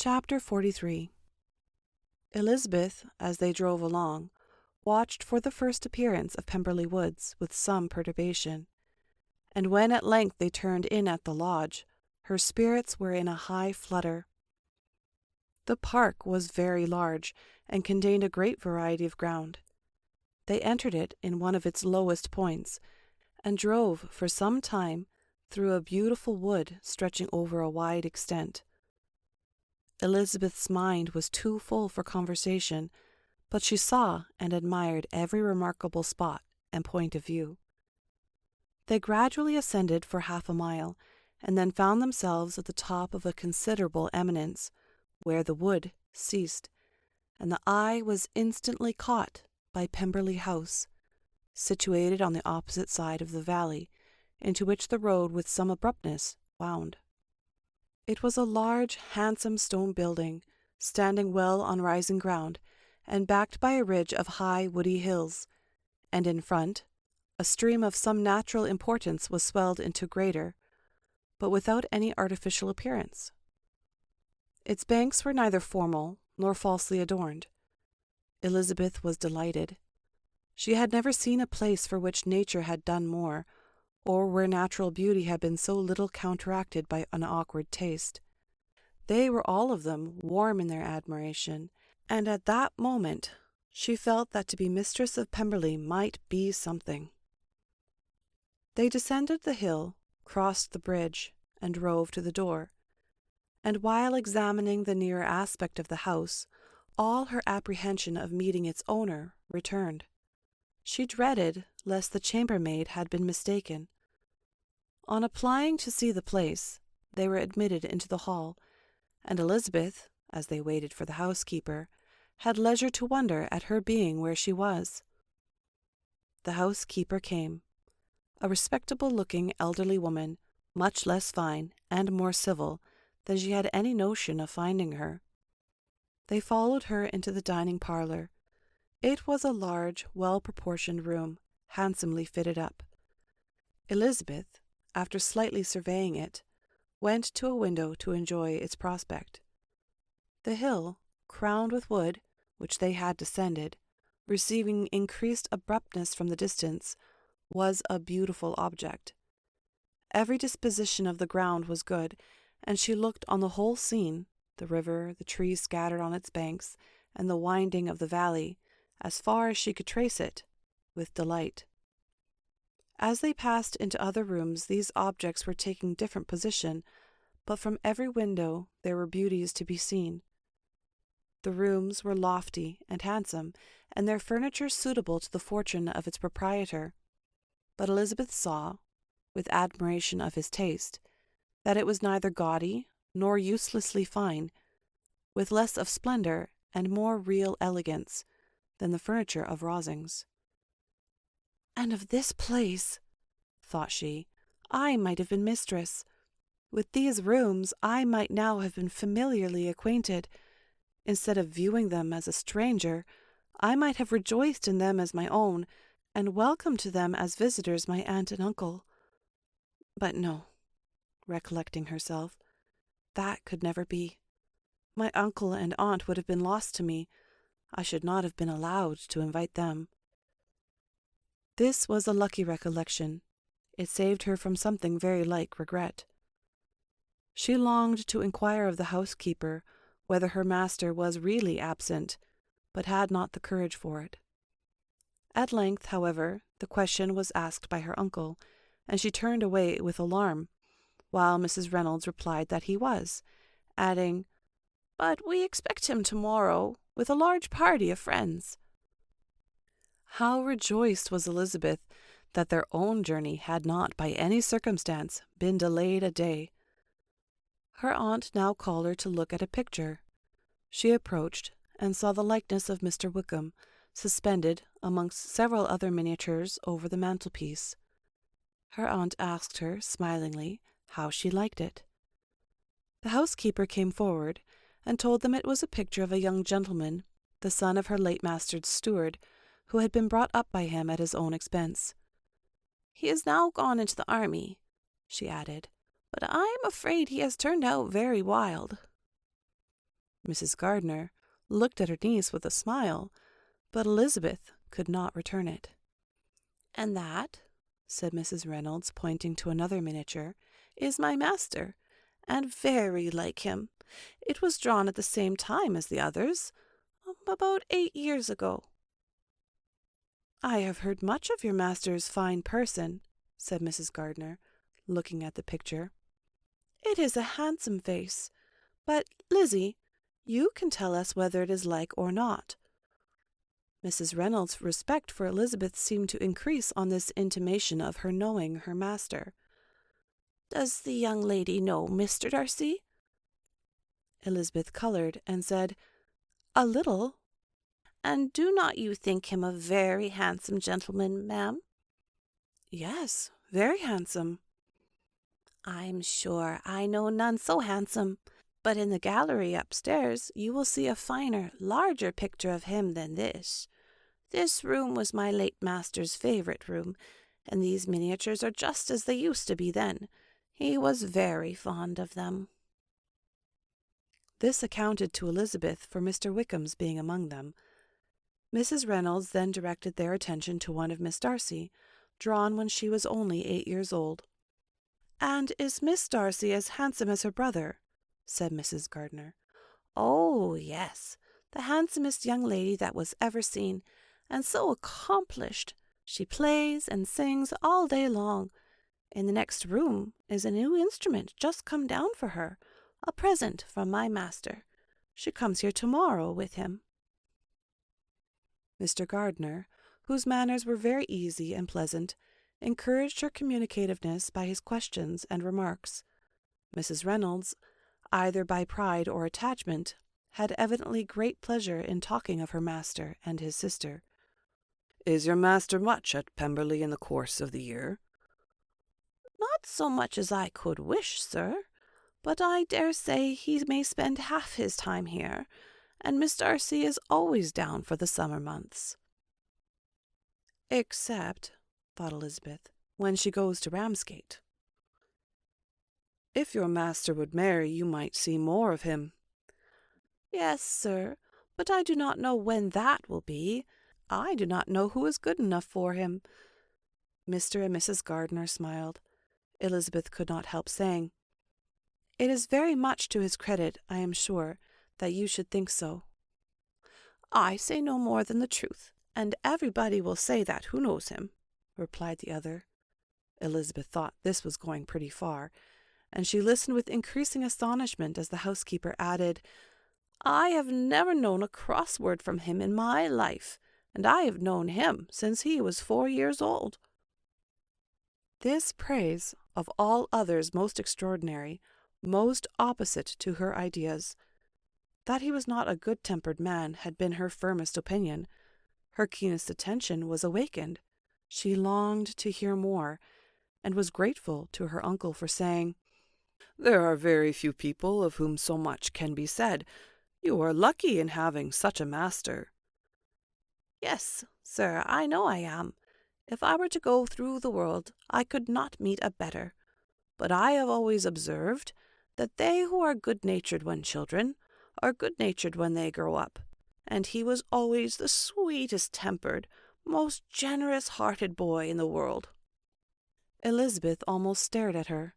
Chapter 43. Elizabeth, as they drove along, watched for the first appearance of Pemberley Woods with some perturbation, and when at length they turned in at the lodge, her spirits were in a high flutter. The park was very large, and contained a great variety of ground. They entered it in one of its lowest points, and drove for some time through a beautiful wood stretching over a wide extent. Elizabeth's mind was too full for conversation, but she saw and admired every remarkable spot and point of view. They gradually ascended for 1/2 mile, and then found themselves at the top of a considerable eminence, where the wood ceased, and the eye was instantly caught by Pemberley House, situated on the opposite side of the valley, into which the road with some abruptness wound. It was a large, handsome stone building, standing well on rising ground, and backed by a ridge of high woody hills, and in front, a stream of some natural importance was swelled into greater, but without any artificial appearance. Its banks were neither formal nor falsely adorned. Elizabeth was delighted. She had never seen a place for which nature had done more, or where natural beauty had been so little counteracted by an awkward taste. They were all of them warm in their admiration, and at that moment she felt that to be mistress of Pemberley might be something. They descended the hill, crossed the bridge, and drove to the door, and while examining the nearer aspect of the house, all her apprehension of meeting its owner returned. She dreaded lest the chambermaid had been mistaken. On applying to see the place, they were admitted into the hall, and Elizabeth, as they waited for the housekeeper, had leisure to wonder at her being where she was. The housekeeper came, a respectable-looking elderly woman, much less fine and more civil than she had any notion of finding her. They followed her into the dining parlour. It was a large, well-proportioned room, handsomely fitted up. Elizabeth, after slightly surveying it, went to a window to enjoy its prospect. The hill, crowned with wood, which they had descended, receiving increased abruptness from the distance, was a beautiful object. Every disposition of the ground was good, and she looked on the whole scene, the river, the trees scattered on its banks, and the winding of the valley, as far as she could trace it, with delight. As they passed into other rooms, these objects were taking different position, but from every window there were beauties to be seen. The rooms were lofty and handsome, and their furniture suitable to the fortune of its proprietor. But Elizabeth saw, with admiration of his taste, that it was neither gaudy nor uselessly fine, with less of splendour and more real elegance than the furniture of Rosings. "And of this place," thought she, "I might have been mistress. With these rooms I might now have been familiarly acquainted. Instead of viewing them as a stranger, I might have rejoiced in them as my own, and welcomed to them as visitors my aunt and uncle. But no," recollecting herself, "that could never be. My uncle and aunt would have been lost to me. I should not have been allowed to invite them." This was a lucky recollection. It saved her from something very like regret. She longed to inquire of the housekeeper whether her master was really absent, but had not the courage for it. At length, however, the question was asked by her uncle, and she turned away with alarm, while Mrs. Reynolds replied that he was, adding, "But we expect him tomorrow, with a large party of friends." How rejoiced was Elizabeth that their own journey had not by any circumstance been delayed a day. Her aunt now called her to look at a picture. She approached, and saw the likeness of Mr. Wickham, suspended amongst several other miniatures over the mantelpiece. Her aunt asked her, smilingly, how she liked it. The housekeeper came forward, and told them it was a picture of a young gentleman, the son of her late master's steward, who had been brought up by him at his own expense. "He is now gone into the army," she added, "but I am afraid he has turned out very wild." Mrs. Gardner looked at her niece with a smile, but Elizabeth could not return it. "And that," said Mrs. Reynolds, pointing to another miniature, "is my master, and very like him. It was drawn at the same time as the others, about 8 years ago." "I have heard much of your master's fine person," said Mrs. Gardner, looking at the picture. "It is a handsome face, but, Lizzie, you can tell us whether it is like or not." Mrs. Reynolds' respect for Elizabeth seemed to increase on this intimation of her knowing her master. "Does the young lady know Mr. Darcy?" Elizabeth coloured and said, "A little." "And do not you think him a very handsome gentleman, ma'am?" "Yes, very handsome." "I'm sure I know none so handsome, but in the gallery upstairs you will see a finer, larger picture of him than this. This room was my late master's favourite room, and these miniatures are just as they used to be then. He was very fond of them." This accounted to Elizabeth for Mr. Wickham's being among them. Mrs. Reynolds then directed their attention to one of Miss Darcy, drawn when she was only 8 years old. "And is Miss Darcy as handsome as her brother?" said Mrs. Gardner. "Oh, yes, the handsomest young lady that was ever seen, and so accomplished. She plays and sings all day long. In the next room is a new instrument just come down for her, a present from my master. She comes here tomorrow with him." Mr. Gardner, whose manners were very easy and pleasant, encouraged her communicativeness by his questions and remarks. Mrs. Reynolds, either by pride or attachment, had evidently great pleasure in talking of her master and his sister. "Is your master much at Pemberley in the course of the year?" "Not so much as I could wish, sir, but I dare say he may spend half his time here, and Miss Darcy is always down for the summer months." "Except," thought Elizabeth, "when she goes to Ramsgate." "If your master would marry, you might see more of him." "Yes, sir, but I do not know when that will be. I do not know who is good enough for him." Mr. and Mrs. Gardner smiled. Elizabeth could not help saying, "It is very much to his credit, I am sure, that you should think so." "I say no more than the truth, and everybody will say that who knows him," replied the other. Elizabeth thought this was going pretty far, and she listened with increasing astonishment as the housekeeper added, "I have never known a cross word from him in my life, and I have known him since he was 4 years old." This praise, of all others most extraordinary, most opposite to her ideas. That he was not a good-tempered man had been her firmest opinion. Her keenest attention was awakened. She longed to hear more, and was grateful to her uncle for saying, "There are very few people of whom so much can be said. You are lucky in having such a master." "Yes, sir, I know I am. If I were to go through the world, I could not meet a better. But I have always observed that they who are good-natured when children are good-natured when they grow up, and he was always the sweetest-tempered, most generous-hearted boy in the world." Elizabeth almost stared at her.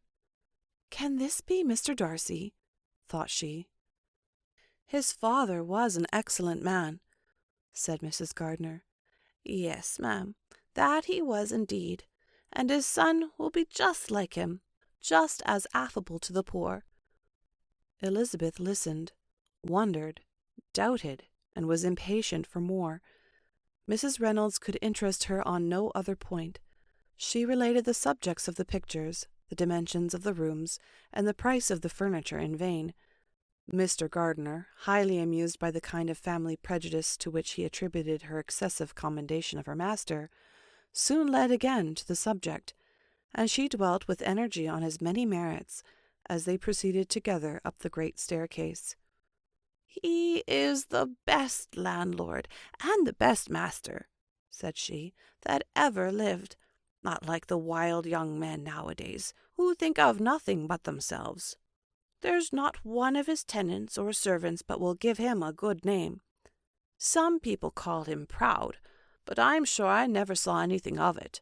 "Can this be Mr. Darcy?" thought she. "His father was an excellent man," said Mrs. Gardner. "Yes, ma'am, that he was indeed, and his son will be just like him, just as affable to the poor." Elizabeth listened, wondered, doubted, and was impatient for more. Mrs. Reynolds could interest her on no other point. She related the subjects of the pictures, the dimensions of the rooms, and the price of the furniture in vain. Mr. Gardner, highly amused by the kind of family prejudice to which he attributed her excessive commendation of her master, soon led again to the subject, and she dwelt with energy on his many merits as they proceeded together up the great staircase. "He is the best landlord and the best master," said she, "that ever lived, not like the wild young men nowadays, who think of nothing but themselves." There's not one of his tenants or servants but will give him a good name. Some people call him proud, but I'm sure I never saw anything of it.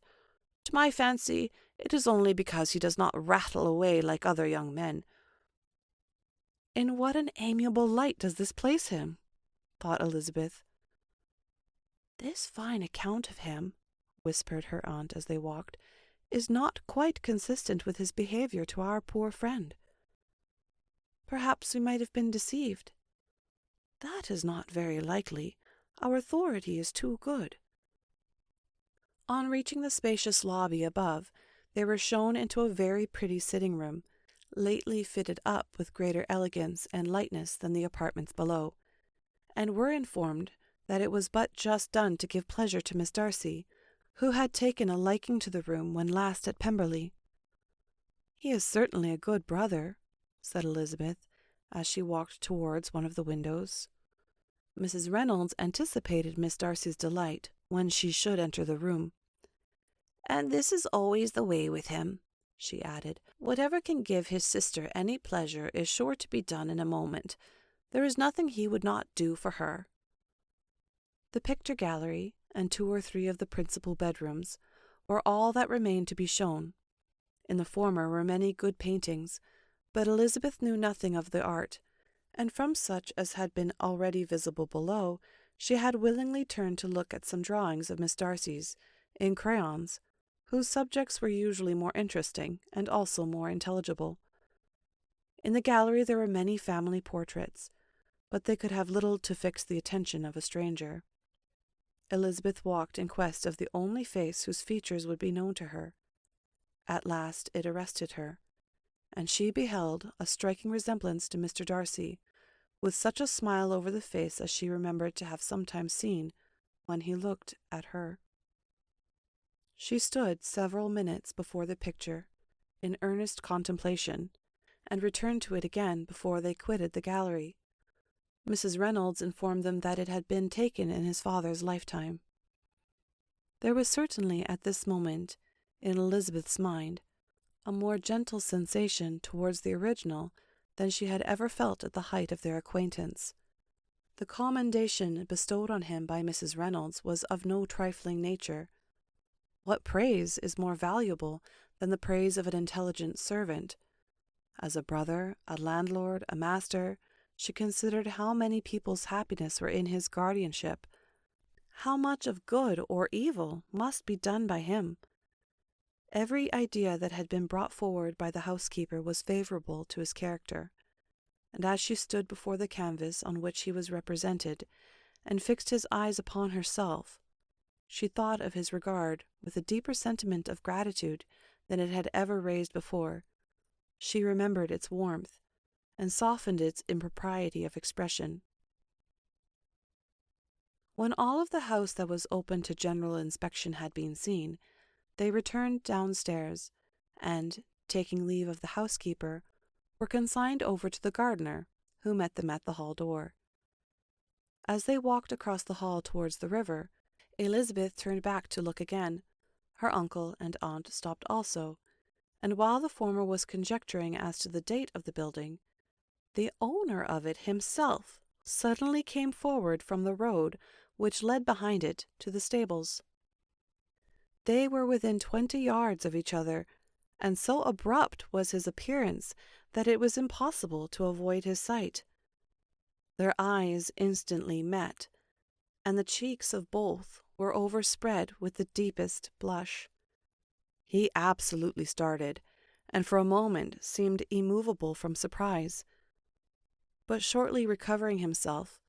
To my fancy, it is only because he does not rattle away like other young men." "In what an amiable light does this place him?" thought Elizabeth. "This fine account of him," whispered her aunt as they walked, "is not quite consistent with his behaviour to our poor friend. Perhaps we might have been deceived. That is not very likely. Our authority is too good." On reaching the spacious lobby above, they were shown into a very pretty sitting-room, lately fitted up with greater elegance and lightness than the apartments below, and were informed that it was but just done to give pleasure to Miss Darcy, who had taken a liking to the room when last at Pemberley. "He is certainly a good brother," said Elizabeth, as she walked towards one of the windows. Mrs. Reynolds anticipated Miss Darcy's delight when she should enter the room. "And this is always the way with him," she added. "Whatever can give his sister any pleasure is sure to be done in a moment. There is nothing he would not do for her." The picture gallery and 2 or 3 of the principal bedrooms were all that remained to be shown. In the former were many good paintings, but Elizabeth knew nothing of the art, and from such as had been already visible below, she had willingly turned to look at some drawings of Miss Darcy's, in crayons, whose subjects were usually more interesting and also more intelligible. In the gallery there were many family portraits, but they could have little to fix the attention of a stranger. Elizabeth walked in quest of the only face whose features would be known to her. At last it arrested her, and she beheld a striking resemblance to Mr. Darcy, with such a smile over the face as she remembered to have sometimes seen when he looked at her. She stood several minutes before the picture, in earnest contemplation, and returned to it again before they quitted the gallery. Mrs. Reynolds informed them that it had been taken in his father's lifetime. There was certainly at this moment, in Elizabeth's mind, a more gentle sensation towards the original than she had ever felt at the height of their acquaintance. The commendation bestowed on him by Mrs. Reynolds was of no trifling nature. What praise is more valuable than the praise of an intelligent servant? As a brother, a landlord, a master, she considered how many people's happiness were in his guardianship, how much of good or evil must be done by him. Every idea that had been brought forward by the housekeeper was favourable to his character, and as she stood before the canvas on which he was represented, and fixed his eyes upon herself, she thought of his regard with a deeper sentiment of gratitude than it had ever raised before. She remembered its warmth, and softened its impropriety of expression. When all of the house that was open to general inspection had been seen, they returned downstairs, and, taking leave of the housekeeper, were consigned over to the gardener, who met them at the hall door. As they walked across the hall towards the river, Elizabeth turned back to look again. Her uncle and aunt stopped also, and while the former was conjecturing as to the date of the building, the owner of it himself suddenly came forward from the road which led behind it to the stables. They were within 20 yards of each other, and so abrupt was his appearance that it was impossible to avoid his sight. Their eyes instantly met, and the cheeks of both were overspread with the deepest blush. He absolutely started, and for a moment seemed immovable from surprise, but shortly recovering himself,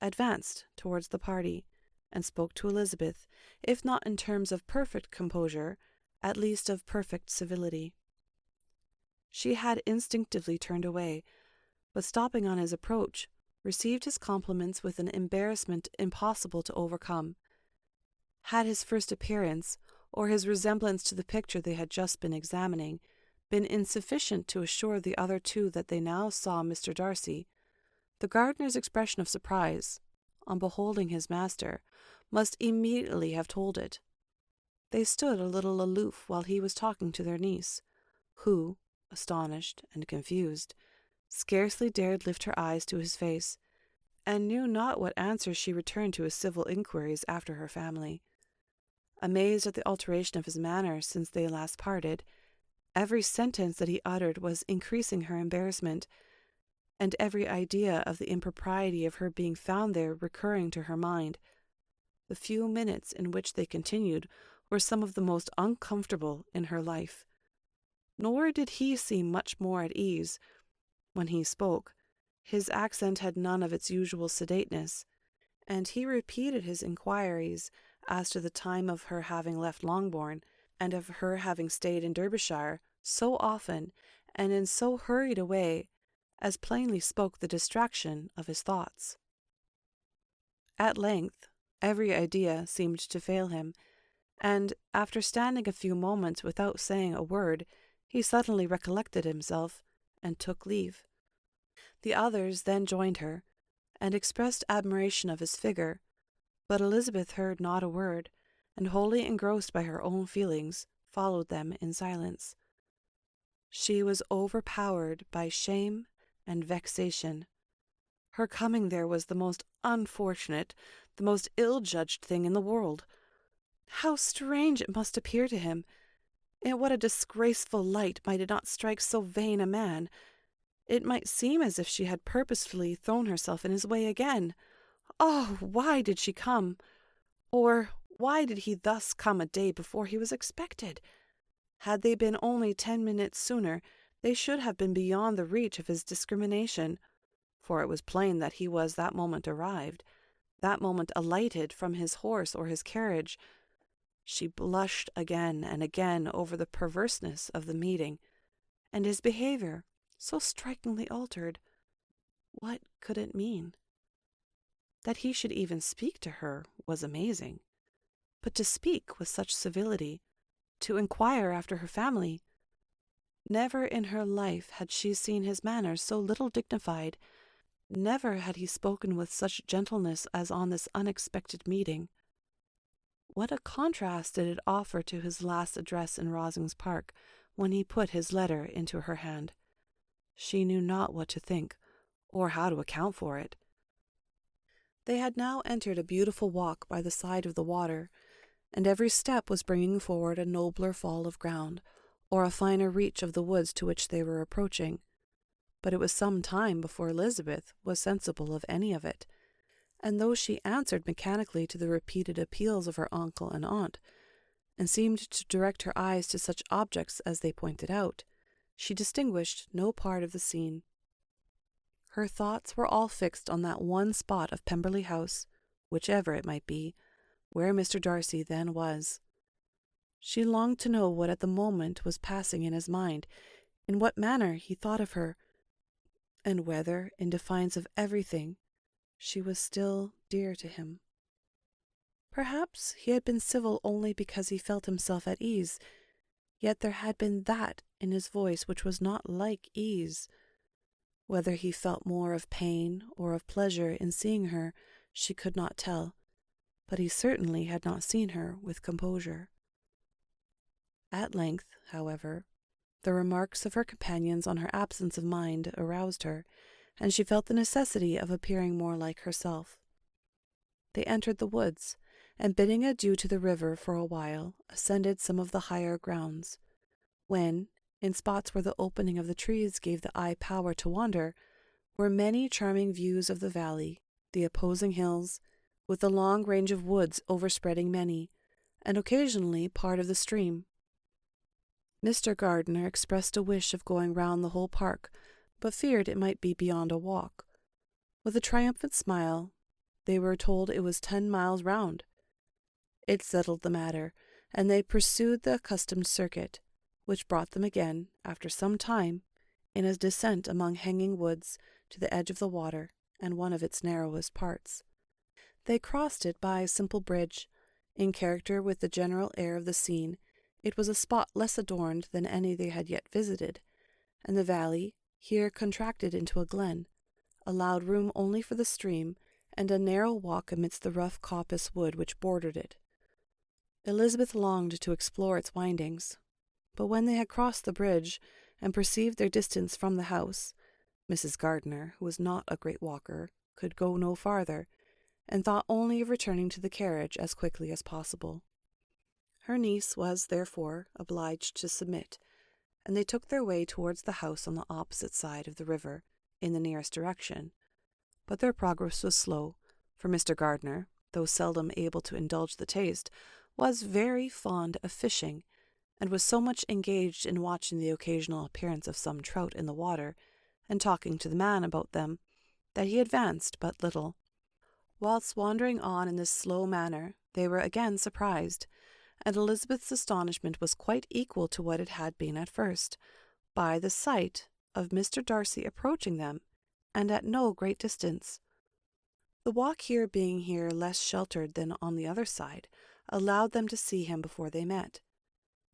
advanced towards the party, and spoke to Elizabeth, if not in terms of perfect composure, at least of perfect civility. She had instinctively turned away, but stopping on his approach, received his compliments with an embarrassment impossible to overcome. Had his first appearance, or his resemblance to the picture they had just been examining, been insufficient to assure the other two that they now saw Mr. Darcy, the gardener's expression of surprise, on beholding his master, must immediately have told it. They stood a little aloof while he was talking to their niece, who, astonished and confused, scarcely dared lift her eyes to his face, and knew not what answer she returned to his civil inquiries after her family. Amazed at the alteration of his manner since they last parted, every sentence that he uttered was increasing her embarrassment, and every idea of the impropriety of her being found there recurring to her mind. The few minutes in which they continued were some of the most uncomfortable in her life. Nor did he seem much more at ease. When he spoke, his accent had none of its usual sedateness, and he repeated his inquiries as to the time of her having left Longbourn, and of her having stayed in Derbyshire, so often, and in so hurried a way, as plainly spoke the distraction of his thoughts. At length, every idea seemed to fail him, and, after standing a few moments without saying a word, he suddenly recollected himself, and took leave. The others then joined her, and expressed admiration of his figure, but Elizabeth heard not a word, and wholly engrossed by her own feelings, followed them in silence. She was overpowered by shame and vexation. Her coming there was the most unfortunate, the most ill-judged thing in the world. How strange it must appear to him! In what a disgraceful light might it not strike so vain a man! It might seem as if she had purposefully thrown herself in his way again. Oh, why did she come? Or why did he thus come a day before he was expected? Had they been only 10 minutes sooner, they should have been beyond the reach of his discrimination, for it was plain that he was that moment arrived, that moment alighted from his horse or his carriage. She blushed again and again over the perverseness of the meeting, and his behaviour, so strikingly altered. What could it mean? That he should even speak to her was amazing, but to speak with such civility, to inquire after her family. Never in her life had she seen his manners so little dignified. Never had he spoken with such gentleness as on this unexpected meeting. What a contrast did it offer to his last address in Rosings Park, when he put his letter into her hand. She knew not what to think, or how to account for it. They had now entered a beautiful walk by the side of the water, and every step was bringing forward a nobler fall of ground, or a finer reach of the woods to which they were approaching. But it was some time before Elizabeth was sensible of any of it, and though she answered mechanically to the repeated appeals of her uncle and aunt, and seemed to direct her eyes to such objects as they pointed out, she distinguished no part of the scene. Her thoughts were all fixed on that one spot of Pemberley House, whichever it might be, where Mr. Darcy then was. She longed to know what at the moment was passing in his mind, in what manner he thought of her, and whether, in defiance of everything, she was still dear to him. Perhaps he had been civil only because he felt himself at ease, yet there had been that in his voice which was not like ease. Whether he felt more of pain or of pleasure in seeing her, she could not tell, but he certainly had not seen her with composure. At length, however, the remarks of her companions on her absence of mind aroused her, and she felt the necessity of appearing more like herself. They entered the woods, and bidding adieu to the river for a while, ascended some of the higher grounds, when, in spots where the opening of the trees gave the eye power to wander, were many charming views of the valley, the opposing hills, with the long range of woods overspreading many, and occasionally part of the stream. Mr. Gardiner expressed a wish of going round the whole park, but feared it might be beyond a walk. With a triumphant smile, they were told it was 10 miles round. It settled the matter, and they pursued the accustomed circuit, which brought them again, after some time, in a descent among hanging woods, to the edge of the water, and one of its narrowest parts. They crossed it by a simple bridge. In character with the general air of the scene, it was a spot less adorned than any they had yet visited, and the valley, here contracted into a glen, allowed room only for the stream, and a narrow walk amidst the rough coppice wood which bordered it. Elizabeth longed to explore its windings, but when they had crossed the bridge, and perceived their distance from the house, Mrs. Gardiner, who was not a great walker, could go no farther, and thought only of returning to the carriage as quickly as possible. Her niece was, therefore, obliged to submit, and they took their way towards the house on the opposite side of the river, in the nearest direction. But their progress was slow, for Mr. Gardiner, though seldom able to indulge the taste, was very fond of fishing, and was so much engaged in watching the occasional appearance of some trout in the water, and talking to the man about them, that he advanced but little. Whilst wandering on in this slow manner, they were again surprised, and Elizabeth's astonishment was quite equal to what it had been at first, by the sight of Mr. Darcy approaching them, and at no great distance. The walk being less sheltered than on the other side, allowed them to see him before they met.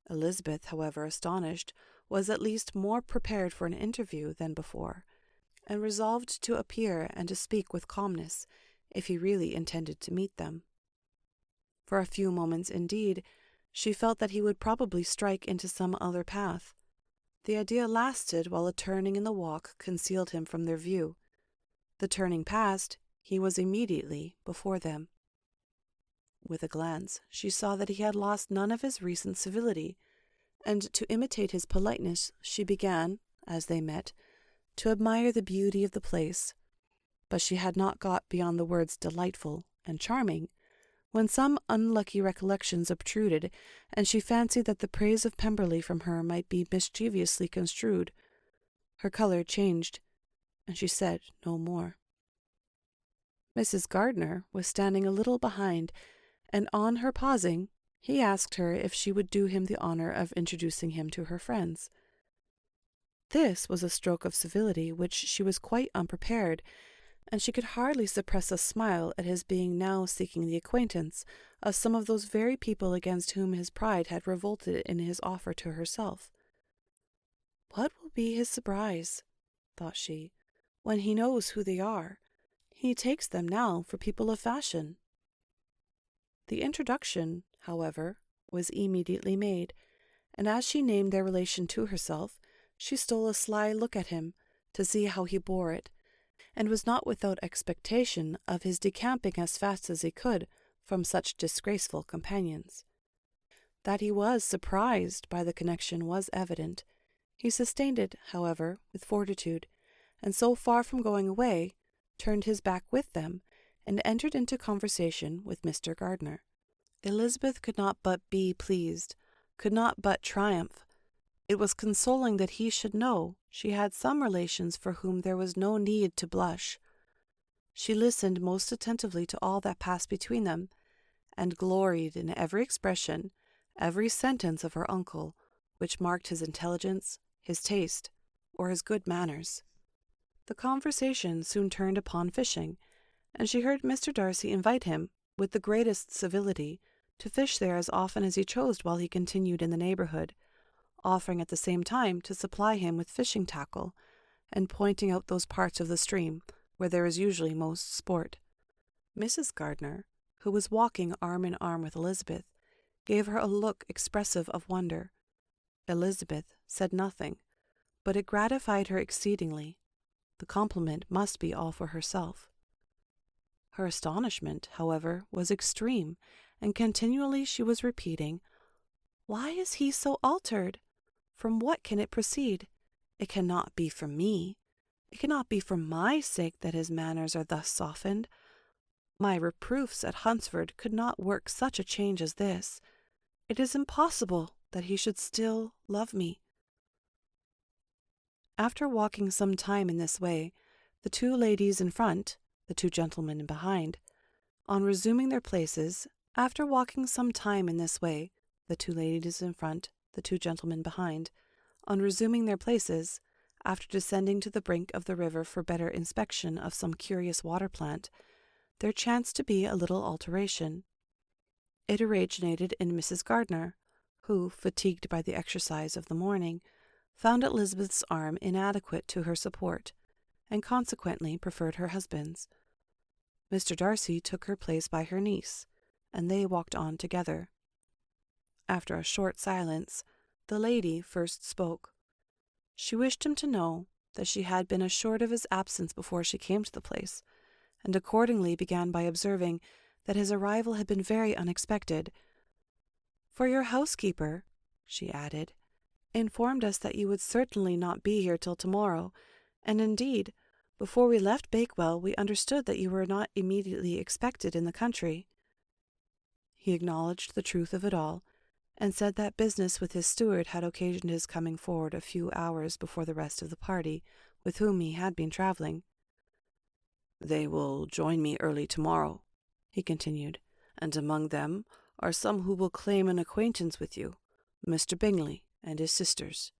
Elizabeth, however astonished, was at least more prepared for an interview than before, and resolved to appear and to speak with calmness, if he really intended to meet them. For a few moments, indeed, she felt that he would probably strike into some other path. The idea lasted while a turning in the walk concealed him from their view. The turning past, he was immediately before them. With a glance, she saw that he had lost none of his recent civility, and to imitate his politeness, she began, as they met, to admire the beauty of the place. But she had not got beyond the words delightful and charming, when some unlucky recollections obtruded, and she fancied that the praise of Pemberley from her might be mischievously construed. Her colour changed, and she said no more. Mrs. Gardiner was standing a little behind, and on her pausing, he asked her if she would do him the honour of introducing him to her friends. This was a stroke of civility which she was quite unprepared, and she could hardly suppress a smile at his being now seeking the acquaintance of some of those very people against whom his pride had revolted in his offer to herself. What will be his surprise, thought she, when he knows who they are? He takes them now for people of fashion. The introduction, however, was immediately made, and as she named their relation to herself, she stole a sly look at him, to see how he bore it, and was not without expectation of his decamping as fast as he could from such disgraceful companions. That he was surprised by the connection was evident. He sustained it, however, with fortitude, and so far from going away, turned his back with them, and entered into conversation with Mr. Gardiner. Elizabeth could not but be pleased, could not but triumph. It was consoling that he should know she had some relations for whom there was no need to blush. She listened most attentively to all that passed between them, and gloried in every expression, every sentence of her uncle, which marked his intelligence, his taste, or his good manners. The conversation soon turned upon fishing, and she heard Mr. Darcy invite him, with the greatest civility, to fish there as often as he chose while he continued in the neighbourhood, offering at the same time to supply him with fishing tackle, and pointing out those parts of the stream where there is usually most sport. Mrs. Gardiner, who was walking arm in arm with Elizabeth, gave her a look expressive of wonder. Elizabeth said nothing, but it gratified her exceedingly. The compliment must be all for herself. Her astonishment, however, was extreme, and continually she was repeating, "Why is he so altered? From what can it proceed? It cannot be from me. It cannot be for my sake that his manners are thus softened. My reproofs at Hunsford could not work such a change as this. It is impossible that he should still love me." After walking some time in this way, the two ladies in front, the two gentlemen behind, on resuming their places, after walking some time in this way, the two ladies in front, the two gentlemen behind, on resuming their places, after descending to the brink of the river for better inspection of some curious water plant, there chanced to be a little alteration. It originated in Mrs. Gardiner, who, fatigued by the exercise of the morning, found Elizabeth's arm inadequate to her support, and consequently preferred her husband's. Mr. Darcy took her place by her niece, and they walked on together. After a short silence, the lady first spoke. She wished him to know that she had been assured of his absence before she came to the place, and accordingly began by observing that his arrival had been very unexpected. "For your housekeeper," she added, "informed us that you would certainly not be here till tomorrow, and indeed, before we left Bakewell, we understood that you were not immediately expected in the country." He acknowledged the truth of it all, and said that business with his steward had occasioned his coming forward a few hours before the rest of the party with whom he had been travelling. "They will join me early tomorrow," he continued, "and among them are some who will claim an acquaintance with you, Mr. Bingley and his sisters."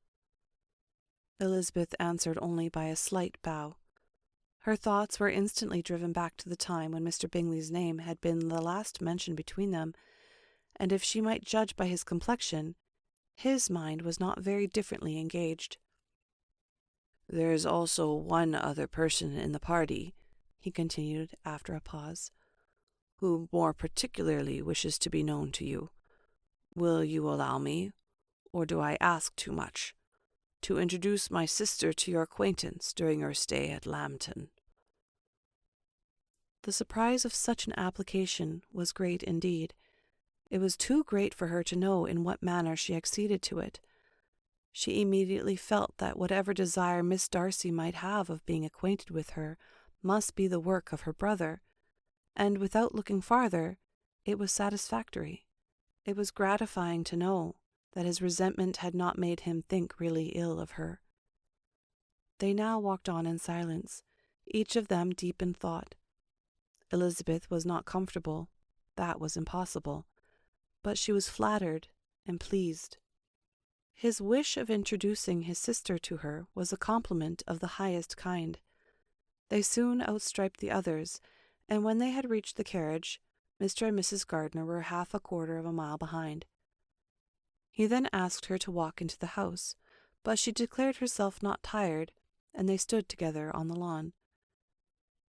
Elizabeth answered only by a slight bow. Her thoughts were instantly driven back to the time when Mr. Bingley's name had been the last mentioned between them, and if she might judge by his complexion, his mind was not very differently engaged. "There is also one other person in the party," he continued after a pause, "who more particularly wishes to be known to you. Will you allow me, or do I ask too much, to introduce my sister to your acquaintance during your stay at Lambton?" The surprise of such an application was great indeed. It was too great for her to know in what manner she acceded to it. She immediately felt that whatever desire Miss Darcy might have of being acquainted with her must be the work of her brother, and without looking farther, it was satisfactory. It was gratifying to know that his resentment had not made him think really ill of her. They now walked on in silence, each of them deep in thought. Elizabeth was not comfortable, that was impossible, but she was flattered and pleased. His wish of introducing his sister to her was a compliment of the highest kind. They soon outstriped the others, and when they had reached the carriage, Mr. and Mrs. Gardiner were half a quarter of a mile behind. He then asked her to walk into the house, but she declared herself not tired, and they stood together on the lawn.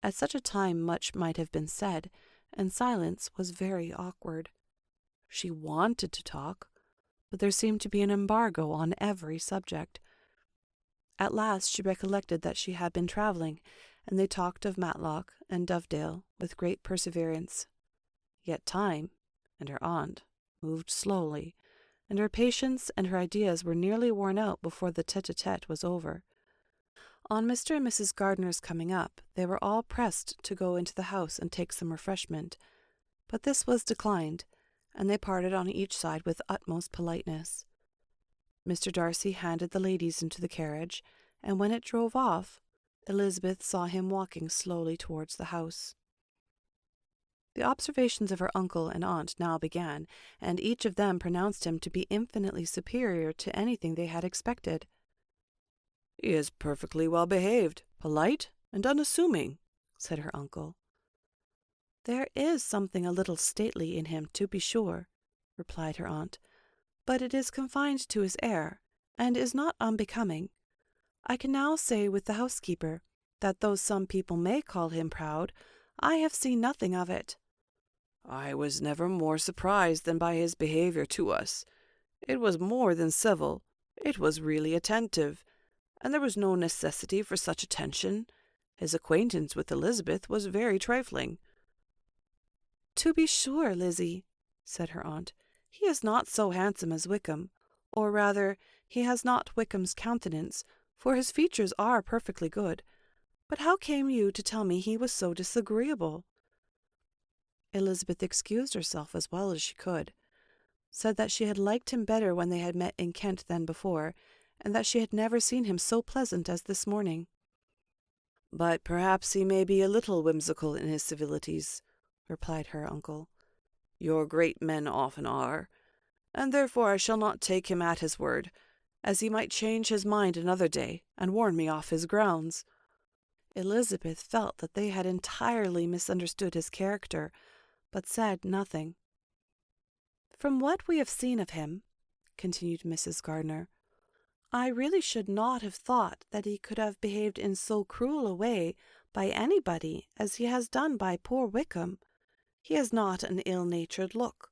At such a time much might have been said, and silence was very awkward. She wanted to talk, but there seemed to be an embargo on every subject. At last she recollected that she had been travelling, and they talked of Matlock and Dovedale with great perseverance. Yet time, and her aunt, moved slowly, and her patience and her ideas were nearly worn out before the tete-a-tete was over. On Mr. and Mrs. Gardiner's coming up, they were all pressed to go into the house and take some refreshment, but this was declined, and they parted on each side with utmost politeness. Mr. Darcy handed the ladies into the carriage, and when it drove off, Elizabeth saw him walking slowly towards the house. The observations of her uncle and aunt now began, and each of them pronounced him to be infinitely superior to anything they had expected. "He is perfectly well behaved, polite, and unassuming," said her uncle. "There is something a little stately in him, to be sure," replied her aunt, "but it is confined to his air, and is not unbecoming. I can now say with the housekeeper, that though some people may call him proud, I have seen nothing of it." "I was never more surprised than by his behaviour to us. It was more than civil, it was really attentive, and there was no necessity for such attention. His acquaintance with Elizabeth was very trifling." "To be sure, Lizzie," said her aunt, "he is not so handsome as Wickham, or rather, he has not Wickham's countenance, for his features are perfectly good. But how came you to tell me he was so disagreeable?" Elizabeth excused herself as well as she could, said that she had liked him better when they had met in Kent than before, and that she had never seen him so pleasant as this morning. "But perhaps he may be a little whimsical in his civilities," replied her uncle. "Your great men often are, and therefore I shall not take him at his word, as he might change his mind another day and warn me off his grounds." Elizabeth felt that they had entirely misunderstood his character, but said nothing. "From what we have seen of him," continued Mrs. Gardiner, "I really should not have thought that he could have behaved in so cruel a way by anybody as he has done by poor Wickham. He has not an ill-natured look.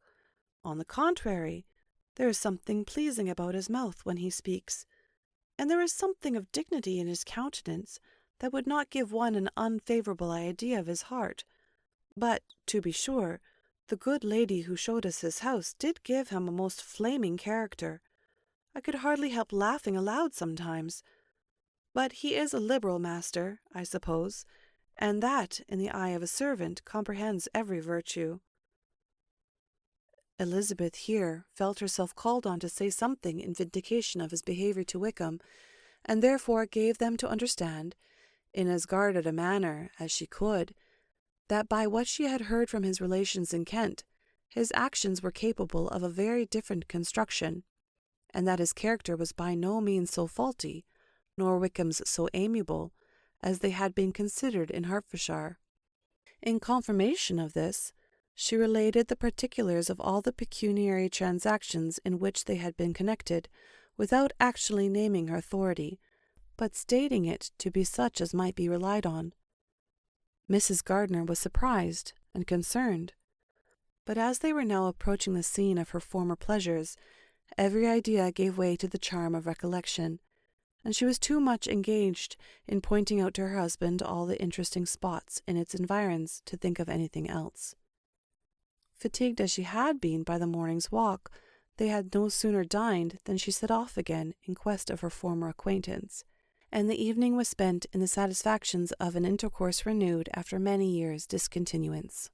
On the contrary, there is something pleasing about his mouth when he speaks. and there is something of dignity in his countenance that would not give one an unfavourable idea of his heart. But, to be sure, the good lady who showed us his house did give him a most flaming character. I could hardly help laughing aloud sometimes. But he is a liberal master, I suppose, and that, in the eye of a servant, comprehends every virtue. Elizabeth here felt herself called on to say something in vindication of his behaviour to Wickham, and therefore gave them to understand, in as guarded a manner as she could, that by what she had heard from his relations in Kent, his actions were capable of a very different construction, and that his character was by no means so faulty, nor Wickham's so amiable, as they had been considered in Hertfordshire. In confirmation of this, she related the particulars of all the pecuniary transactions in which they had been connected, without actually naming her authority, but stating it to be such as might be relied on. Mrs. Gardiner was surprised and concerned, but as they were now approaching the scene of her former pleasures, every idea gave way to the charm of recollection, and she was too much engaged in pointing out to her husband all the interesting spots in its environs to think of anything else. Fatigued as she had been by the morning's walk, they had no sooner dined than she set off again in quest of her former acquaintance, and the evening was spent in the satisfactions of an intercourse renewed after many years' discontinuance.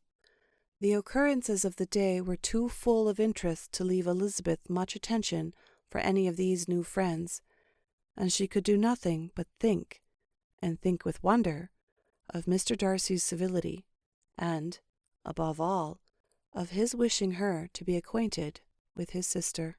The occurrences of the day were too full of interest to leave Elizabeth much attention for any of these new friends, and she could do nothing but think, and think with wonder, of Mr. Darcy's civility, and, above all, of his wishing her to be acquainted with his sister.